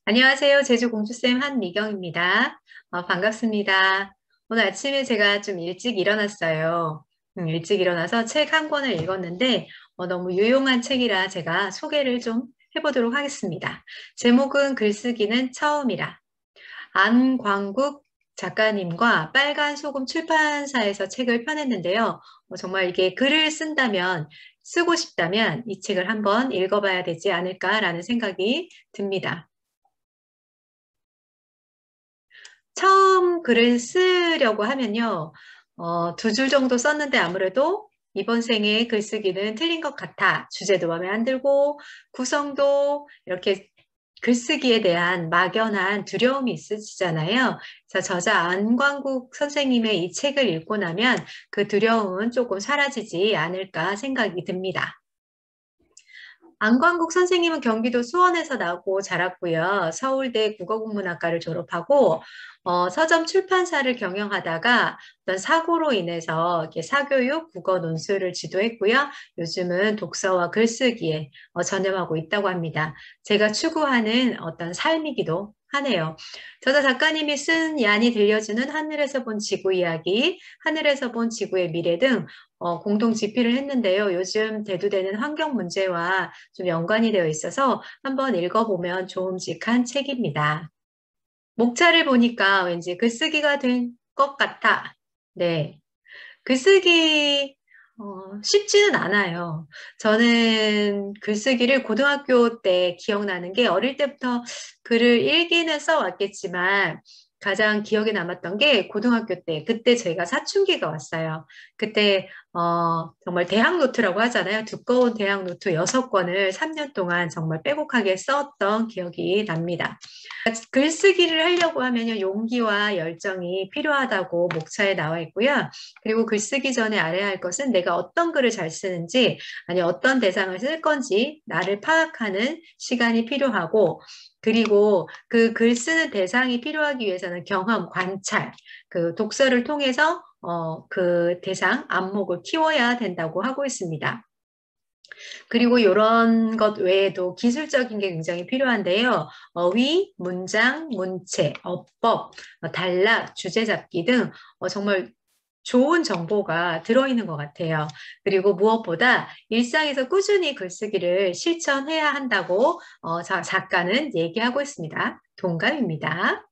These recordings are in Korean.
안녕하세요. 제주 공주쌤 한미경입니다. 반갑습니다. 오늘 아침에 제가 좀 일찍 일어났어요. 일찍 일어나서 책 한 권을 읽었는데 너무 유용한 책이라 제가 소개를 좀 해보도록 하겠습니다. 제목은 글쓰기는 처음이라. 안광국 작가님과 빨간 소금 출판사에서 책을 펴냈는데요. 정말 이게 글을 쓴다면, 쓰고 싶다면 이 책을 한번 읽어봐야 되지 않을까라는 생각이 듭니다. 처음 글을 쓰려고 하면요, 두 줄 정도 썼는데 아무래도 이번 생에 글쓰기는 틀린 것 같아. 주제도 마음에 안 들고, 구성도 이렇게 글쓰기에 대한 막연한 두려움이 있으시잖아요. 그래서 저자 안광국 선생님의 이 책을 읽고 나면 그 두려움은 조금 사라지지 않을까 생각이 듭니다. 안광국 선생님은 경기도 수원에서 나고 자랐고요. 서울대 국어국문학과를 졸업하고 서점 출판사를 경영하다가 어떤 사고로 인해서 이렇게 사교육 국어 논술을 지도했고요. 요즘은 독서와 글쓰기에 전념하고 있다고 합니다. 제가 추구하는 어떤 삶이기도 하네요. 저자 작가님이 쓴 야니 들려주는 하늘에서 본 지구 이야기, 하늘에서 본 지구의 미래 등 공동 집필을 했는데요. 요즘 대두되는 환경 문제와 좀 연관이 되어 있어서 한번 읽어보면 좋음직한 책입니다. 목차를 보니까 왠지 글쓰기가 된 것 같아. 네. 글쓰기 쉽지는 않아요. 저는 글쓰기를 고등학교 때 기억나는 게 어릴 때부터 글을 일기는 써왔겠지만 가장 기억에 남았던 게 고등학교 때, 그때 저희가 사춘기가 왔어요. 그때 정말 대학 노트라고 하잖아요. 두꺼운 대학 노트 6권을 3년 동안 정말 빼곡하게 썼던 기억이 납니다. 글쓰기를 하려고 하면요, 용기와 열정이 필요하다고 목차에 나와 있고요. 그리고 글쓰기 전에 알아야 할 것은 내가 어떤 글을 잘 쓰는지, 아니 어떤 대상을 쓸 건지 나를 파악하는 시간이 필요하고, 그리고 그 글 쓰는 대상이 필요하기 위해서는 경험, 관찰, 그 독서를 통해서 그 대상, 안목을 키워야 된다고 하고 있습니다. 그리고 이런 것 외에도 기술적인 게 굉장히 필요한데요. 어휘, 문장, 문체, 어법, 단락, 주제 잡기 등 정말 좋은 정보가 들어있는 것 같아요. 그리고 무엇보다 일상에서 꾸준히 글쓰기를 실천해야 한다고 작가는 얘기하고 있습니다. 동감입니다.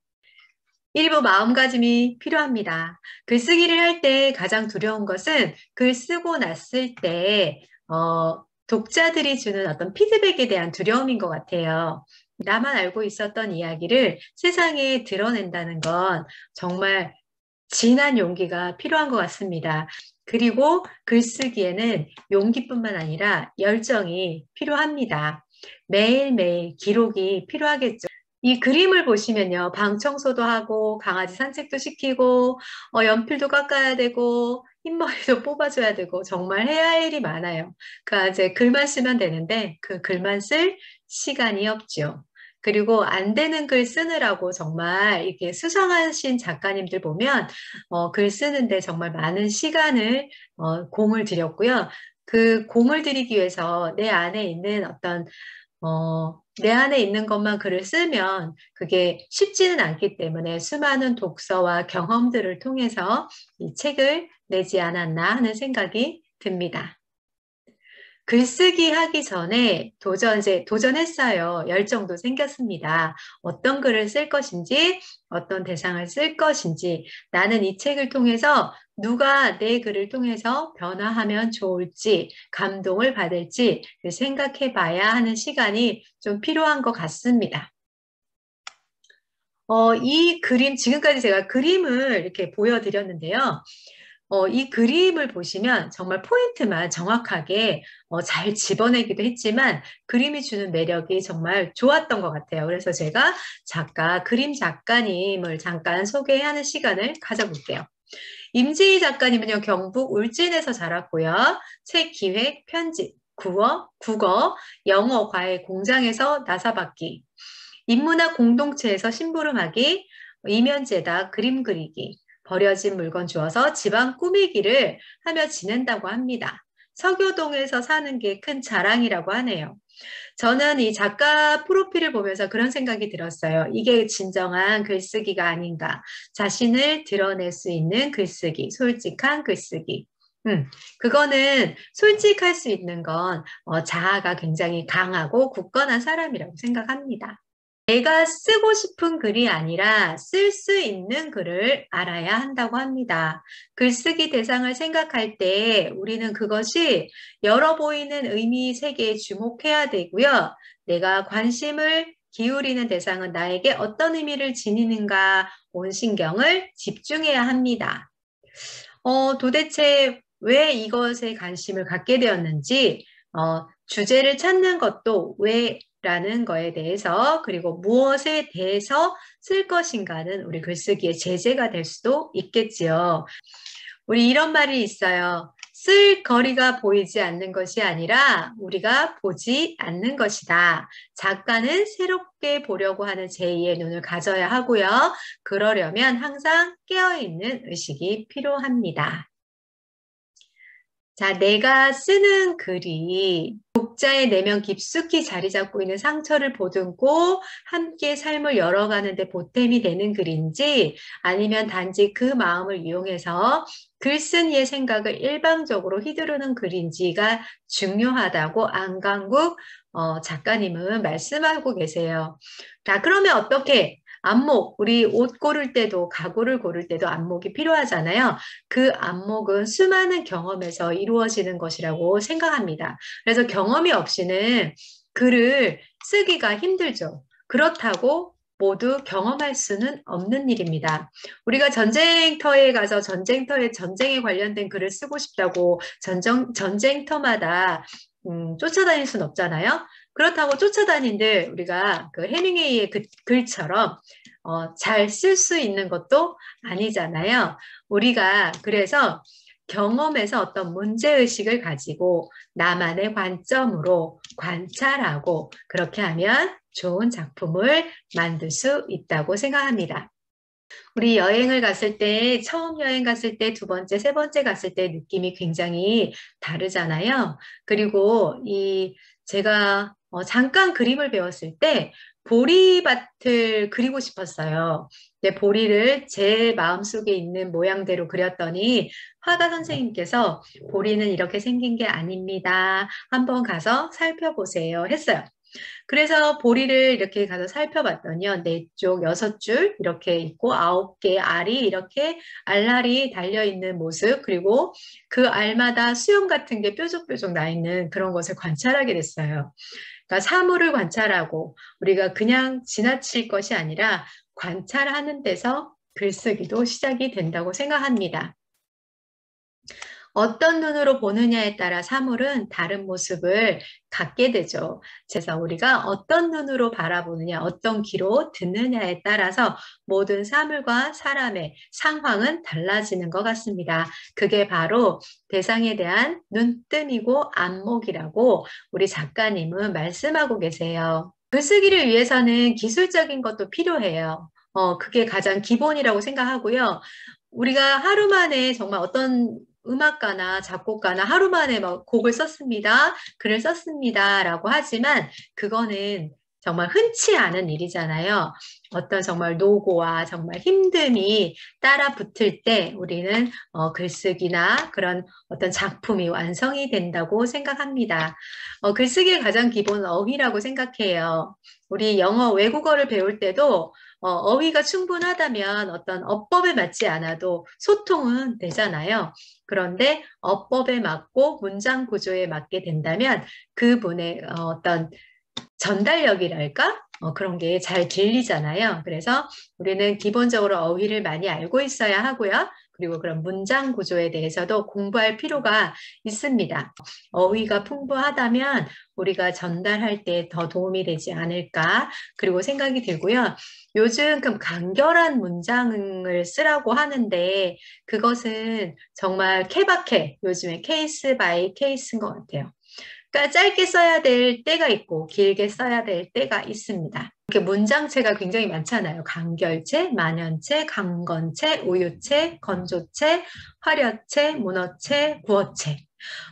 일부 마음가짐이 필요합니다. 글쓰기를 할 때 가장 두려운 것은 글 쓰고 났을 때 독자들이 주는 어떤 피드백에 대한 두려움인 것 같아요. 나만 알고 있었던 이야기를 세상에 드러낸다는 건 정말 진한 용기가 필요한 것 같습니다. 그리고 글쓰기에는 용기뿐만 아니라 열정이 필요합니다. 매일매일 기록이 필요하겠죠. 이 그림을 보시면요, 방 청소도 하고, 강아지 산책도 시키고, 연필도 깎아야 되고, 흰머리도 뽑아줘야 되고, 정말 해야 할 일이 많아요. 그러니까 이제 글만 쓰면 되는데, 그 글만 쓸 시간이 없죠. 그리고 안 되는 글 쓰느라고 정말 이렇게 수상하신 작가님들 보면, 글 쓰는데 정말 많은 시간을, 공을 들였고요. 그 공을 들이기 위해서 내 안에 있는 어떤 내 안에 있는 것만 글을 쓰면 그게 쉽지는 않기 때문에 수많은 독서와 경험들을 통해서 이 책을 내지 않았나 하는 생각이 듭니다. 글쓰기 하기 전에 이제 도전했어요. 열정도 생겼습니다. 어떤 글을 쓸 것인지, 어떤 대상을 쓸 것인지, 나는 이 책을 통해서 누가 내 글을 통해서 변화하면 좋을지, 감동을 받을지 생각해 봐야 하는 시간이 좀 필요한 것 같습니다. 이 그림, 지금까지 제가 그림을 이렇게 보여드렸는데요. 이 그림을 보시면 정말 포인트만 정확하게 잘 집어내기도 했지만 그림이 주는 매력이 정말 좋았던 것 같아요. 그래서 제가 그림 작가님을 잠깐 소개하는 시간을 가져볼게요. 임지희 작가님은요, 경북 울진에서 자랐고요. 책 기획, 편집, 국어, 영어, 과외 공장에서 나사받기, 인문학 공동체에서 심부름하기, 이면제다 그림 그리기, 버려진 물건 주워서 집안 꾸미기를 하며 지낸다고 합니다. 서교동에서 사는 게 큰 자랑이라고 하네요. 저는 이 작가 프로필을 보면서 그런 생각이 들었어요. 이게 진정한 글쓰기가 아닌가. 자신을 드러낼 수 있는 글쓰기, 솔직한 글쓰기. 그거는 솔직할 수 있는 건 자아가 굉장히 강하고 굳건한 사람이라고 생각합니다. 내가 쓰고 싶은 글이 아니라 쓸 수 있는 글을 알아야 한다고 합니다. 글쓰기 대상을 생각할 때 우리는 그것이 열어 보이는 의미 세계에 주목해야 되고요. 내가 관심을 기울이는 대상은 나에게 어떤 의미를 지니는가 온 신경을 집중해야 합니다. 도대체 왜 이것에 관심을 갖게 되었는지, 주제를 찾는 것도 왜라는 거에 대해서, 그리고 무엇에 대해서 쓸 것인가는 우리 글쓰기의 제재가 될 수도 있겠지요. 우리 이런 말이 있어요. 쓸 거리가 보이지 않는 것이 아니라 우리가 보지 않는 것이다. 작가는 새롭게 보려고 하는 제2의 눈을 가져야 하고요. 그러려면 항상 깨어있는 의식이 필요합니다. 자, 내가 쓰는 글이 독자의 내면 깊숙이 자리 잡고 있는 상처를 보듬고 함께 삶을 열어가는 데 보탬이 되는 글인지 아니면 단지 그 마음을 이용해서 글쓴 이의 생각을 일방적으로 휘두르는 글인지가 중요하다고 안강국 작가님은 말씀하고 계세요. 자, 그러면 어떻게? 안목, 우리 옷 고를 때도 가구를 고를 때도 안목이 필요하잖아요. 그 안목은 수많은 경험에서 이루어지는 것이라고 생각합니다. 그래서 경험이 없이는 글을 쓰기가 힘들죠. 그렇다고 모두 경험할 수는 없는 일입니다. 우리가 전쟁터에 가서 전쟁에 관련된 글을 쓰고 싶다고 전쟁터마다 쫓아다닐 수는 없잖아요. 그렇다고 쫓아다닌들 우리가 그 해밍웨이의 글처럼 잘 쓸 수 있는 것도 아니잖아요. 우리가 그래서 경험에서 어떤 문제의식을 가지고 나만의 관점으로 관찰하고 그렇게 하면 좋은 작품을 만들 수 있다고 생각합니다. 우리 여행을 갔을 때, 처음 여행 갔을 때, 두 번째, 세 번째 갔을 때 느낌이 굉장히 다르잖아요. 그리고 제가 잠깐 그림을 배웠을 때 보리밭을 그리고 싶었어요. 근데 보리를 제 마음속에 있는 모양대로 그렸더니 화가 선생님께서 보리는 이렇게 생긴 게 아닙니다. 한번 가서 살펴보세요 했어요. 그래서 보리를 이렇게 가서 살펴봤더니요. 4쪽, 6줄 이렇게 있고 9개의 알이 이렇게 알알이 달려있는 모습 그리고 그 알마다 수염 같은 게 뾰족뾰족 나 있는 그런 것을 관찰하게 됐어요. 그러니까 사물을 관찰하고 우리가 그냥 지나칠 것이 아니라 관찰하는 데서 글쓰기도 시작이 된다고 생각합니다. 어떤 눈으로 보느냐에 따라 사물은 다른 모습을 갖게 되죠. 그래서 우리가 어떤 눈으로 바라보느냐, 어떤 귀로 듣느냐에 따라서 모든 사물과 사람의 상황은 달라지는 것 같습니다. 그게 바로 대상에 대한 눈뜸이고 안목이라고 우리 작가님은 말씀하고 계세요. 글쓰기를 위해서는 기술적인 것도 필요해요. 그게 가장 기본이라고 생각하고요. 우리가 하루 만에 정말 어떤 음악가나 작곡가나 하루 만에 막 곡을 썼습니다. 글을 썼습니다. 라고 하지만 그거는 정말 흔치 않은 일이잖아요. 어떤 정말 노고와 정말 힘듦이 따라 붙을 때 우리는 글쓰기나 그런 어떤 작품이 완성이 된다고 생각합니다. 글쓰기의 가장 기본은 어휘라고 생각해요. 우리 영어 외국어를 배울 때도 어휘가 충분하다면 어떤 어법에 맞지 않아도 소통은 되잖아요. 그런데 어법에 맞고 문장 구조에 맞게 된다면 그분의 어떤 전달력이랄까? 그런 게 잘 들리잖아요. 그래서 우리는 기본적으로 어휘를 많이 알고 있어야 하고요. 그리고 그런 문장 구조에 대해서도 공부할 필요가 있습니다. 어휘가 풍부하다면 우리가 전달할 때 더 도움이 되지 않을까? 그리고 생각이 들고요. 요즘 그 간결한 문장을 쓰라고 하는데 그것은 정말 케바케, 요즘에 케이스 바이 케이스인 것 같아요. 그러니까 짧게 써야 될 때가 있고 길게 써야 될 때가 있습니다. 이렇게 문장체가 굉장히 많잖아요. 간결체, 만연체, 강건체, 우유체, 건조체, 화려체, 문어체, 구어체.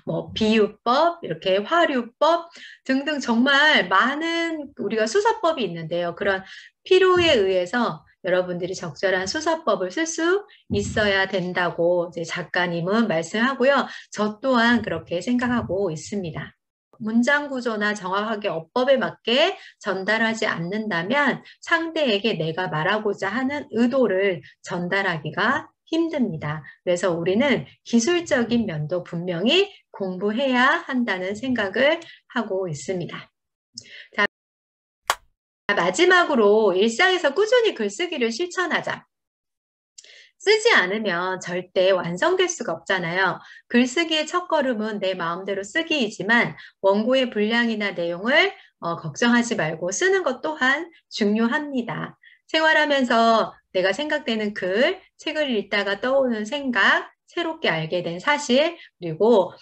뭐 비유법, 이렇게 화류법 등등 정말 많은 우리가 수사법이 있는데요. 그런 필요에 의해서 여러분들이 적절한 수사법을 쓸 수 있어야 된다고 이제 작가님은 말씀하고요. 저 또한 그렇게 생각하고 있습니다. 문장 구조나 정확하게 어법에 맞게 전달하지 않는다면 상대에게 내가 말하고자 하는 의도를 전달하기가 힘듭니다. 그래서 우리는 기술적인 면도 분명히 공부해야 한다는 생각을 하고 있습니다. 자, 마지막으로 일상에서 꾸준히 글쓰기를 실천하자. 쓰지 않으면 절대 완성될 수가 없잖아요. 글쓰기의 첫걸음은 내 마음대로 쓰기이지만 원고의 분량이나 내용을 걱정하지 말고 쓰는 것 또한 중요합니다. 생활하면서 내가 생각되는 글, 책을 읽다가 떠오르는 생각, 새롭게 알게 된 사실, 그리고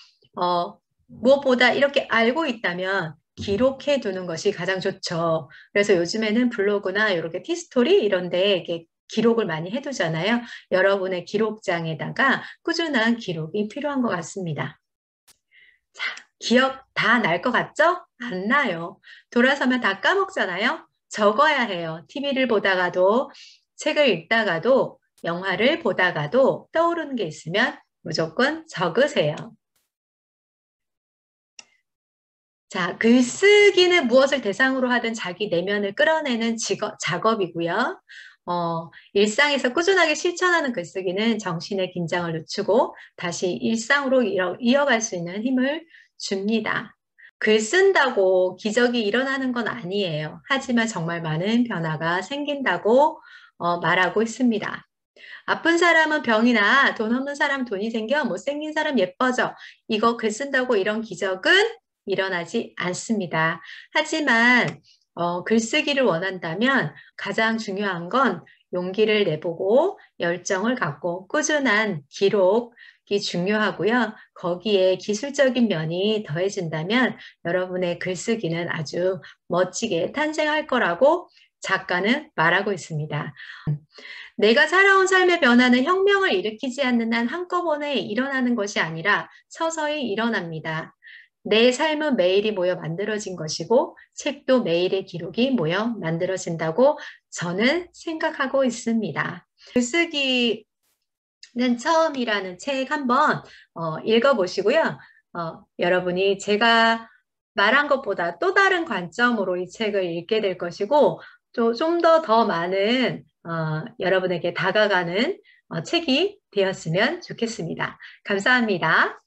무엇보다 이렇게 알고 있다면 기록해 두는 것이 가장 좋죠. 그래서 요즘에는 블로그나 이렇게 티스토리 이런 데 이렇게 기록을 많이 해두잖아요. 여러분의 기록장에다가 꾸준한 기록이 필요한 것 같습니다. 자, 기억 다 날 것 같죠? 안 나요. 돌아서면 다 까먹잖아요. 적어야 해요. TV를 보다가도, 책을 읽다가도, 영화를 보다가도 떠오르는 게 있으면 무조건 적으세요. 자, 글쓰기는 무엇을 대상으로 하든 자기 내면을 끌어내는 작업이고요. 일상에서 꾸준하게 실천하는 글쓰기는 정신의 긴장을 늦추고 다시 일상으로 이어갈 수 있는 힘을 줍니다. 글 쓴다고 기적이 일어나는 건 아니에요. 하지만 정말 많은 변화가 생긴다고 말하고 있습니다. 아픈 사람은 병이나 돈 없는 사람 돈이 생겨 못생긴 사람 예뻐져. 이거 글 쓴다고 이런 기적은 일어나지 않습니다. 하지만 글쓰기를 원한다면 가장 중요한 건 용기를 내보고 열정을 갖고 꾸준한 기록이 중요하고요. 거기에 기술적인 면이 더해진다면 여러분의 글쓰기는 아주 멋지게 탄생할 거라고 작가는 말하고 있습니다. 내가 살아온 삶의 변화는 혁명을 일으키지 않는 한 한꺼번에 일어나는 것이 아니라 서서히 일어납니다. 내 삶은 매일이 모여 만들어진 것이고 책도 매일의 기록이 모여 만들어진다고 저는 생각하고 있습니다. 글쓰기는 처음이라는 책 한번 읽어보시고요. 여러분이 제가 말한 것보다 또 다른 관점으로 이 책을 읽게 될 것이고 좀 더 많은 여러분에게 다가가는 책이 되었으면 좋겠습니다. 감사합니다.